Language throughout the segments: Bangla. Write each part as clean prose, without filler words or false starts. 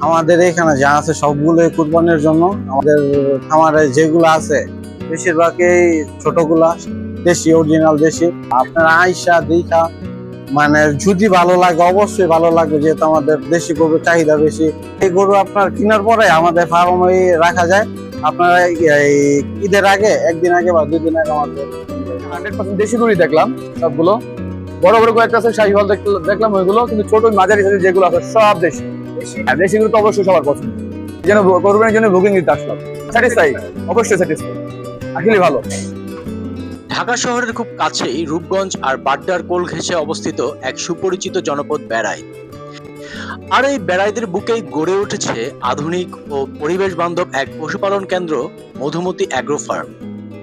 আমাদের এখানে যা আছে সবগুলোই কুরবানির জন্য। আমাদের খামারে যেগুলো আছে বেশিরভাগই ছোটগুলা, দেশি, অরিজিনাল দেশি। আপনার আইসা দেখা মানে যদি ভালো লাগে, অবশ্যই ভালো লাগবে, যেহেতু আমাদের দেশি গরুর চাহিদা বেশি। এই গরু আপনার কেনার পরে আমাদের ফার্মে রাখা যায়। আপনারা এই ঈদের আগে, একদিন আগে বা 2 দিন আগে আমাদের 100% দেশি গরুই দেখলাম সবগুলো। বড় বড় কয়েকটা আছে শাহিওয়াল দেখলাম, ওইগুলো কিন্তু ছোট মাঝারি সাইজের যেগুলো আছে সব দেশি। আর দেশি গরু তো অবশ্যই সবার পছন্দ। এই জন্য কোরবানির জন্য বুকিং দিতে আসলাম। স্যাটিসফাই, অবশ্যই স্যাটিসফাই, আসলে ভালো। ঢাকা শহরের খুব কাছেই রূপগঞ্জ আর বাড্ডার কোল ঘেঁষে অবস্থিত এক সুপরিচিত জনপদ বেড়াই। আর এই বেড়াইদের বুকেই গড়ে উঠেছে আধুনিক ও পরিবেশ বান্ধব এক পশুপালন কেন্দ্র, মধুমতি অ্যাগ্রো ফার্ম।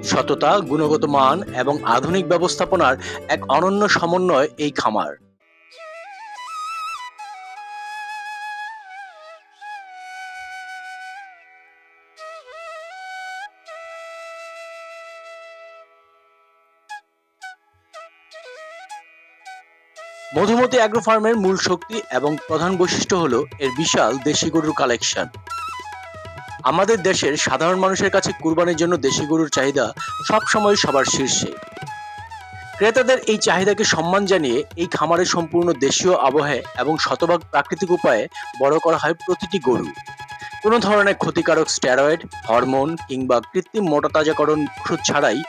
সততা, গুণগত মান এবং আধুনিক ব্যবস্থাপনার এক অনন্য সমন্বয় এই খামার। মধুমতি অ্যাগ্রো ফার্মের মূল শক্তি এবং প্রধান বৈশিষ্ট্য হলো এর বিশাল দেশি গরুর কালেকশন। আমাদের দেশের সাধারণ মানুষের কাছে কুরবানির জন্য দেশি গরুর চাহিদা সবসময় সবার শীর্ষে। ক্রেতাদের এই চাহিদাকে সম্মান জানিয়ে এই খামারে সম্পূর্ণ দেশীয় আবহে এবং শতভাগ প্রাকৃতিক উপায়ে বড় করা হয় প্রতিটি গরু। কোনো ধরনের ক্ষতিকারক স্টেরয়েড, হরমোন কিংবা কৃত্রিম মোটাতাজাকরণ ওষুধ ছাড়াই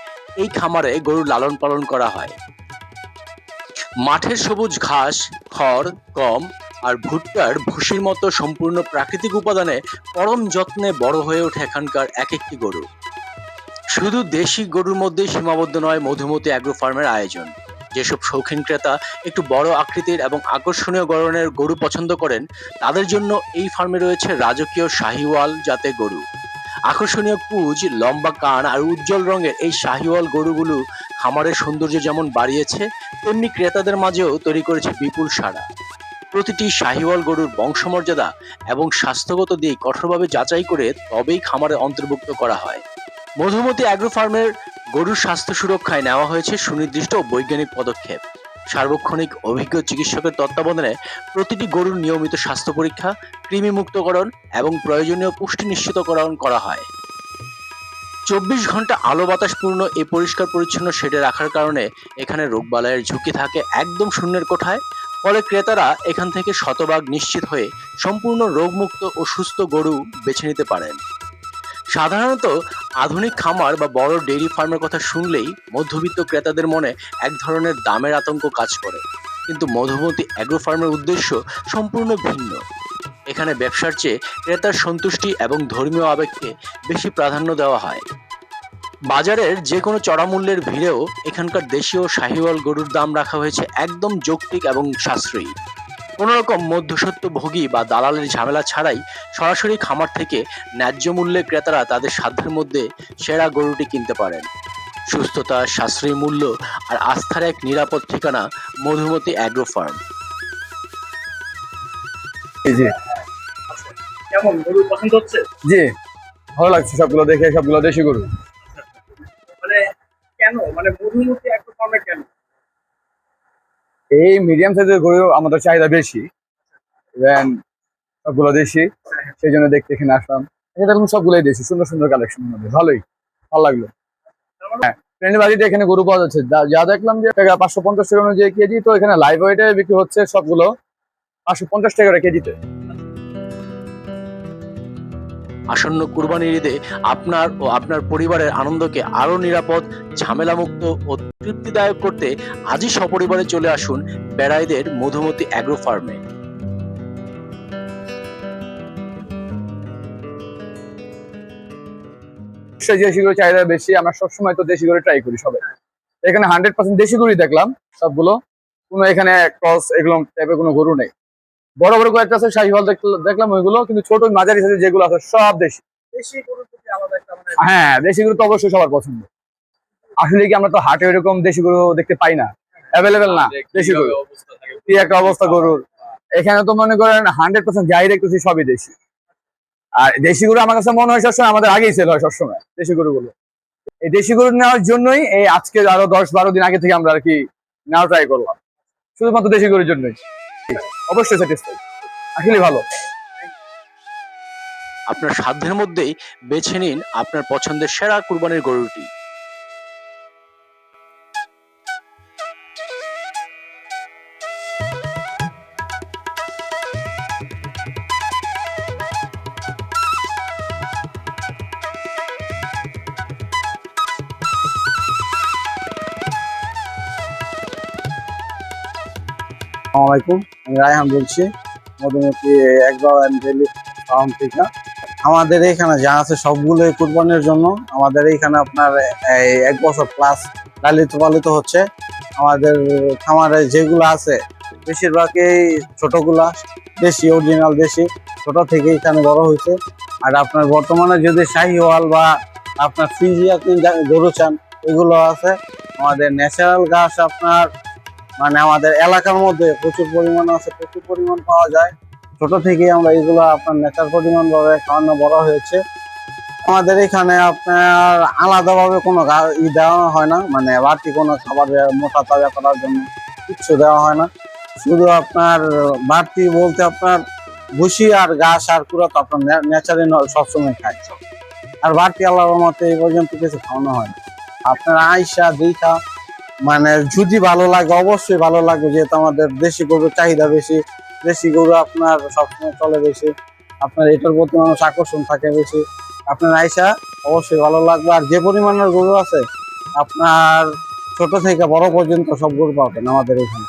এই খামারে গরুর লালন পালন করা হয়। মাঠের সবুজ ঘাস, খড়, গম আর ভুট্টার ভুসির মতো সম্পূর্ণ প্রাকৃতিক উপাদানে পরম যত্নে বড় হয়ে ওঠে এখানকার এক একটি গরু। শুধু দেশি গরুর মধ্যে সীমাবদ্ধ নয় মধুমতি অ্যাগ্রো ফার্মের আয়োজন। যেসব শৌখিন ক্রেতা একটু বড় আকৃতির এবং আকর্ষণীয় গড়নের গরু পছন্দ করেন, তাদের জন্য এই ফার্মে রয়েছে রাজকীয় শাহিওয়াল জাতের গরু। আকর্ষণীয় কুঁজ, লম্বা কান আর উজ্জ্বল রঙের এই শাহিওয়াল গরুগুলো খামারের সৌন্দর্য যেমন বাড়িয়েছে, তেমনি ক্রেতাদের মাঝেও তৈরি করেছে বিপুল সাড়া। প্রতিটি শাহিওয়াল গরুর বংশমর্যাদা এবং স্বাস্থ্যগত দিক কঠোরভাবে যাচাই করে তবেই খামারে অন্তর্ভুক্ত করা হয়। মধুমতি অ্যাগ্রো ফার্মের গরুর স্বাস্থ্য সুরক্ষায় নেওয়া হয়েছে সুনির্দিষ্ট বৈজ্ঞানিক পদক্ষেপ। সার্বক্ষণিক অভিজ্ঞ চিকিৎসকের তত্ত্বাবধানে প্রতিটি গরুর নিয়মিত স্বাস্থ্য পরীক্ষা, কৃমি মুক্তকরণ এবং প্রয়োজনীয় পুষ্টি নিশ্চিতকরণ করা হয়। 24 ঘন্টা আলো বাতাসপূর্ণ এই পরিষ্কার পরিচ্ছন্ন শেডে রাখার কারণে এখানে রোগবালাইয়ের ঝুঁকি থাকে একদম শূন্যের কোঠায়। ফলে ক্রেতারা এখান থেকে শতভাগ নিশ্চিত হয়ে সম্পূর্ণ রোগমুক্ত ও সুস্থ গরু বেছে নিতে পারেন। সাধারণত আধুনিক খামার বা বড় ডেইরি ফার্মের কথা শুনলেই মধ্যবিত্ত ক্রেতাদের মনে এক ধরনের দামের আতঙ্ক কাজ করে, কিন্তু মধুমতি অ্যাগ্রো ফার্মের উদ্দেশ্য সম্পূর্ণ ভিন্ন। এখানে ব্যবসার চেয়ে ক্রেতার সন্তুষ্টি এবং ধর্মীয় আবেগকে বেশি প্রাধান্য দেওয়া হয়। বাজারের যে কোনো চড়া মূল্যের ভিড়েও এখানকার দেশীয় শাহিওয়াল গরুর দাম রাখা হয়েছে একদম যৌক্তিক এবং সাশ্রয়ী। কোনো রকম মধ্যস্বত্বভোগী বা দালালের ঝামেলা ছাড়াই সরাসরি খামার থেকে ন্যায্য মূল্যে ক্রেতারা তাদের সাধ্যের মধ্যে সেরা গরুটি কিনতে পারেন। সুস্থতা, সাশ্রয়ী মূল্য আর আস্থার এক নিরাপদ ঠিকানা মধুমতি অ্যাগ্রো ফার্ম। জি কেমন গরু পছন্দ হচ্ছে? জি, ভালো লাগছে সবগুলো দেখে, সবগুলো দেশি গরু। মানে কেন, মানে মধুমতি একটা ফার্মে কেন? এই মিডিয়াম সাইজের গরু আমাদের চাহিদা বেশি, এবং সবগুলো দেশি, সেই জন্য দেখতে এখানে আসলাম। এটা দেখুন সবগুলোই দেশি, সুন্দর সুন্দর কালেকশন মধ্যে, ভালোই ভালো লাগলো। হ্যাঁ, ট্রেন্ডি বাড়িতে এখানে গরু পাওয়া যাচ্ছে, যা দেখলাম যে টাকা 550 টাকা অনুযায়ী কেজি, তো এখানে লাইভ ওয়েটে বিক্রি হচ্ছে সবগুলো 550 টাকা করে কেজিতে। আসন্ন কুরবানির ঈদে আপনার ও আপনার পরিবারের আনন্দকে আরো নিরাপদ, ঝামেলামুক্ত ও তৃপ্তিদায়ক করতে আজই সপরিবারে চলে আসুন বেড়াইদের মধুমতি অ্যাগ্রো ফার্মে। দেশি গরু চাহিদা বেশি, আমরা সবসময় তো দেশি গরু ট্রাই করি সবাই। এখানে 100% দেশি গরুই দেখলাম সবগুলো, কোনো এখানে ক্রস এগুলো টাইপের কোনো গরু নেই। বড় বড় কয়েকটা আছে শাহিওয়াল দেখলাম, ওইগুলো কিন্তু ছোট মাঝারি সাইজের যেগুলো আছে সব দেশি। দেশি গরুর প্রতি আলাদা একটা মানে হ্যাঁ, দেশি গরু তো অবশ্যই সবার পছন্দ। আসলে কি আমরা তো হাটে এরকম দেশি গরু দেখতে পাই না, অ্যাভেলেবেল না দেশি গরু। কি একটা অবস্থা গরুর, এখানে তো মনে করেন 100% যাই দেখতেছি সবই দেশি। আর দেশি গরু আমার কাছে মনে হয় সবসময় আমাদের আগেই সেল হয় সবসময় দেশি গরুগুলো। এই দেশি গরু নেওয়ার জন্যই এই আজকে আরো 10-12 দিন আগে থেকে আমরা আর কি নেওয়া ট্রাই করলাম, শুধুমাত্র দেশি গরুর জন্যই। অবশ্যই স্যাটিসফাই, আসলে ভালো। আপনার সাধ্যের মধ্যেই বেছে নিন আপনার পছন্দের সেরা কুরবানির গরুটি। আসসালামু আলাইকুম, আমি রায়হান বলছি, Madhumati agro and dairy farm থেকে। আমাদের এখানে যা আছে সবগুলোই কুরবানির জন্য। আমাদের এখানে আপনার এই 1 বছর প্লাস লালিত পালিত হচ্ছে। আমাদের খামারে যেগুলো আছে বেশিরভাগই ছোটগুলা, দেশি, অরিজিনাল দেশি, ছোট থেকে এখানে বড় হয়েছে। আর আপনার বর্তমানে যদি শাহিওয়াল বা আপনার ফ্রিজিয়ান গরু চান, এগুলো আছে। আমাদের ন্যাচারাল ঘাস আপনার মানে আমাদের এলাকার মধ্যে প্রচুর পরিমাণ আছে, প্রচুর পরিমাণ পাওয়া যায়। ছোট থেকেই আমরা এগুলো আপনার ন্যাচারাল পরিমাণ ভাবে খাওয়ানো বড় হয়েছে। আমাদের এখানে আপনার আলাদাভাবে কোনো দেওয়া হয় না, মানে বাড়তি কোনো খাবার মোটা তাজা করার জন্য কিচ্ছু দেওয়া হয় না। শুধু আপনার বাড়তি বলতে আপনার ভুসি আর ঘাস আর কুড়া তো আপনার ন্যাচারালি সবসময় খায়। আর বাড়তি আল্লাহর রহমতে এই পর্যন্ত কিছু খাওয়ানো হয় না। আপনার আইসা দেখা মানে যদি ভালো লাগে, অবশ্যই ভালো লাগবে, যেহেতু আমাদের দেশি গরুর চাহিদা বেশি। দেশি গরু আপনার সবসময় চলে বেশি, আপনার এটার প্রতি মানুষ আকর্ষণ থাকে বেশি। আপনার আইসা অবশ্যই ভালো লাগবে। আর যে পরিমাণের গরু আছে আপনার ছোট থেকে বড় পর্যন্ত সব গরু পাবেন আমাদের এখানে।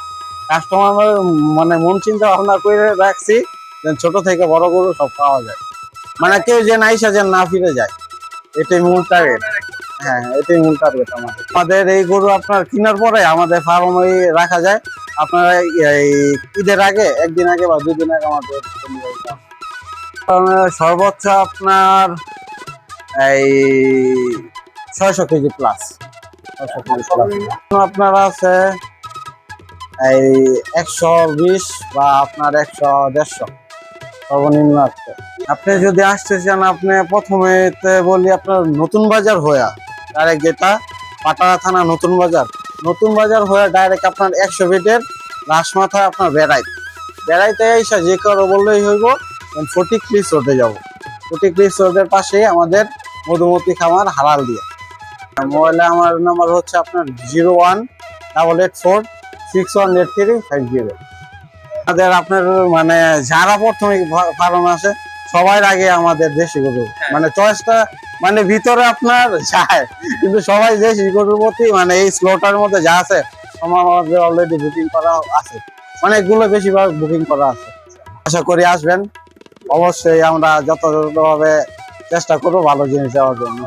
কাস্টমার মানে মন চিন্তা ভাবনা করে রাখছি যে ছোট থেকে বড় গরু সব পাওয়া যায়, মানে কেউ যেন আইসা যেন না ফিরে যায়, এটাই মূল টার্গেট। হ্যাঁ, এটাই মূল টার্গেট আমাদের। আমাদের এই গরু আপনার কেনার পরে আমাদের ফার্মে রাখা যায়। আপনার এই ঈদের আগে, একদিন আগে বা 2 দিন আগে আমাদের সর্বোচ্চ আপনার এই 600 কেজি প্লাস। 600 কেজি প্লাস আপনার আছে এই 120 বা আপনার 100-150 সর্বনিম্ন আছে। আপনি যদি আসতে চান, আপনি প্রথমে বলি আপনার নতুন বাজার হয়ে ডাইরেক্ট, যেটা পাটারা থানা নতুন বাজার হয়ে ডাইরেক্ট আপনার 100 ফিটের রাসমাথায় আপনার বেড়াইতে এসে যে কারো বললেই হইব ফটিক ক্রিস রোডে যাবো। ফটিক ক্রিস রোডের পাশেই আমাদের মধুমতি খামার হালাল দিয়া। মোবাইলে আমার নাম্বার হচ্ছে আপনার 0188461835। আমাদের আপনার মানে যারা প্রথমে ফার্মে আসে সবার আগে আমাদের দেশি গরু মানে চয়েসটা মানে ভিতরে আপনার যায়, কিন্তু সবাই দেশি গরুর প্রতি মানে এই স্লটার মধ্যে যা আছে আমাদের অলরেডি বুকিং করা আছে, অনেকগুলো বেশিরভাগ বুকিং করা আছে। আশা করি আসবেন, অবশ্যই আমরা যথাযথভাবে চেষ্টা করবো ভালো জিনিস দেওয়ার জন্য।